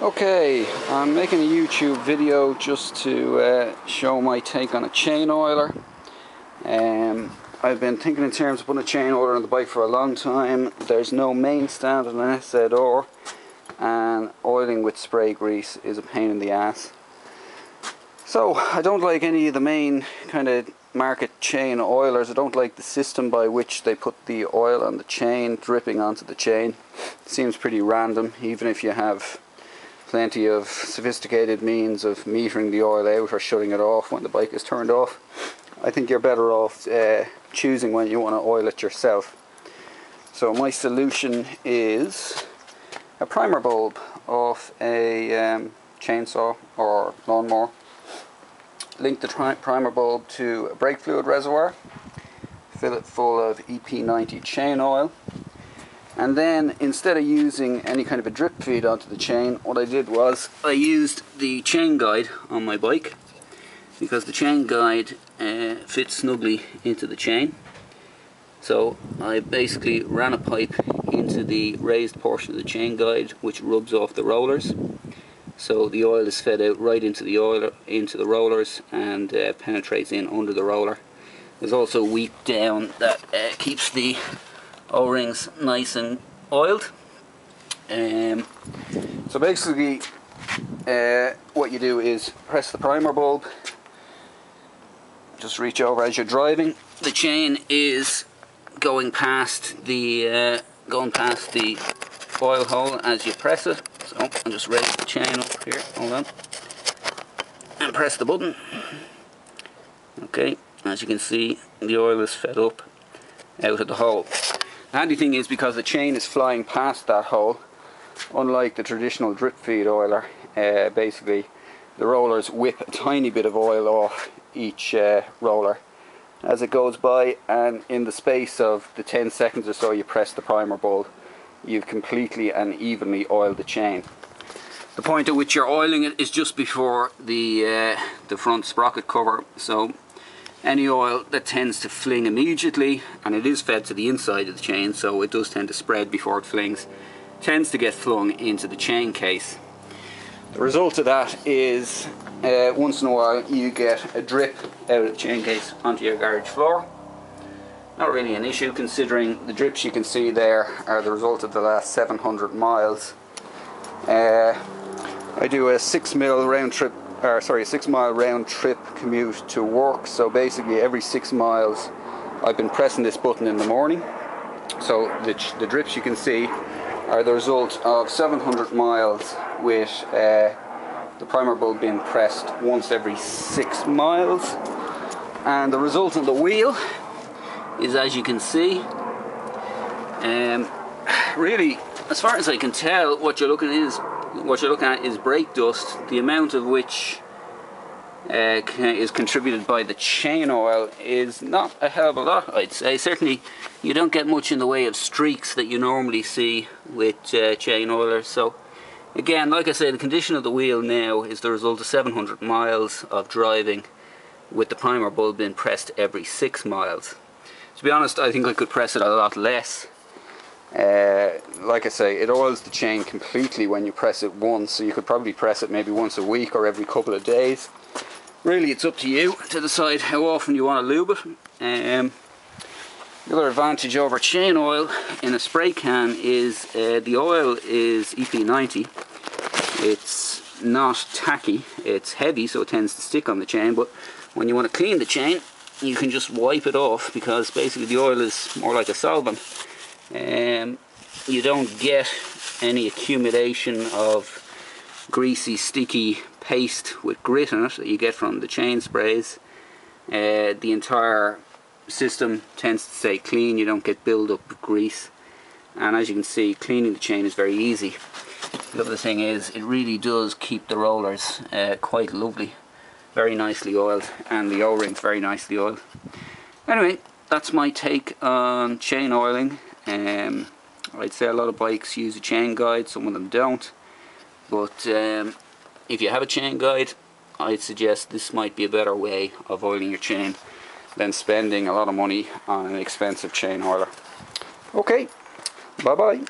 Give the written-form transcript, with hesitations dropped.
Okay, I'm making a YouTube video just to show my take on a chain oiler. I've been thinking in terms of putting a chain oiler on the bike for a long time. There's no main stand on an SZR, and oiling with spray grease is a pain in the ass. So I don't like any of the main kind of market chain oilers. I don't like the system by which they put the oil on the chain dripping onto the chain. It seems pretty random, even if you have plenty of sophisticated means of metering the oil out or shutting it off when the bike is turned off. I think you're better off choosing when you want to oil it yourself. So my solution is a primer bulb off a chainsaw or lawnmower. Link the primer bulb to a brake fluid reservoir, fill it full of EP90 chain oil, and then instead of using any kind of a drip feed onto the chain, what I did was I used the chain guide on my bike, because the chain guide fits snugly into the chain. So I basically ran a pipe into the raised portion of the chain guide, which rubs off the rollers. So the oil is fed out right into the rollers and penetrates in under the roller. There's also a weep down that keeps the O-rings nice and oiled. So basically what you do is press the primer bulb, just reach over as you're driving. The chain is going past the oil hole as you press it. So I'll just raise the chain up here, hold on, and press the button. Okay, as you can see, the oil is fed up out of the hole. The handy thing is, because the chain is flying past that hole, unlike the traditional drip feed oiler, basically the rollers whip a tiny bit of oil off each roller as it goes by, and in the space of the 10 seconds or so you press the primer bulb, you've completely and evenly oiled the chain. The point at which you're oiling it is just before the front sprocket cover, so any oil that tends to fling immediately, and it is fed to the inside of the chain, so it does tend to spread before it flings, tends to get flung into the chain case. The result of that is once in a while you get a drip out of the chain case onto your garage floor. Not really an issue, considering the drips you can see there are the result of the last 700 miles. I do a 6 mile round trip commute to work, so basically every 6 miles I've been pressing this button in the morning. So the drips you can see are the result of 700 miles with the primer bulb being pressed once every 6 miles, and the result on the wheel is, as you can see, really, as far as I can tell, what you're looking at is brake dust, the amount of which is contributed by the chain oil is not a hell of a lot, I'd say. Certainly you don't get much in the way of streaks that you normally see with chain oilers. So again, like I say, the condition of the wheel now is the result of 700 miles of driving with the primer bulb being pressed every 6 miles. To be honest, I think I could press it a lot less. Like I say, it oils the chain completely when you press it once, so you could probably press it maybe once a week or every couple of days. Really, it's up to you to decide how often you want to lube it. The other advantage over chain oil in a spray can is the oil is EP90. It's not tacky, it's heavy, so it tends to stick on the chain, but when you want to clean the chain, you can just wipe it off, because basically the oil is more like a solvent. You don't get any accumulation of greasy, sticky paste with grit in it that you get from the chain sprays. The entire system tends to stay clean, you don't get build up of grease, and as you can see, cleaning the chain is very easy. The other thing is, it really does keep the rollers quite lovely, very nicely oiled, and the O-rings very nicely oiled. Anyway, that's my take on chain oiling. I'd say a lot of bikes use a chain guide, some of them don't, but if you have a chain guide, I'd suggest this might be a better way of oiling your chain than spending a lot of money on an expensive chain oiler. Okay, bye bye.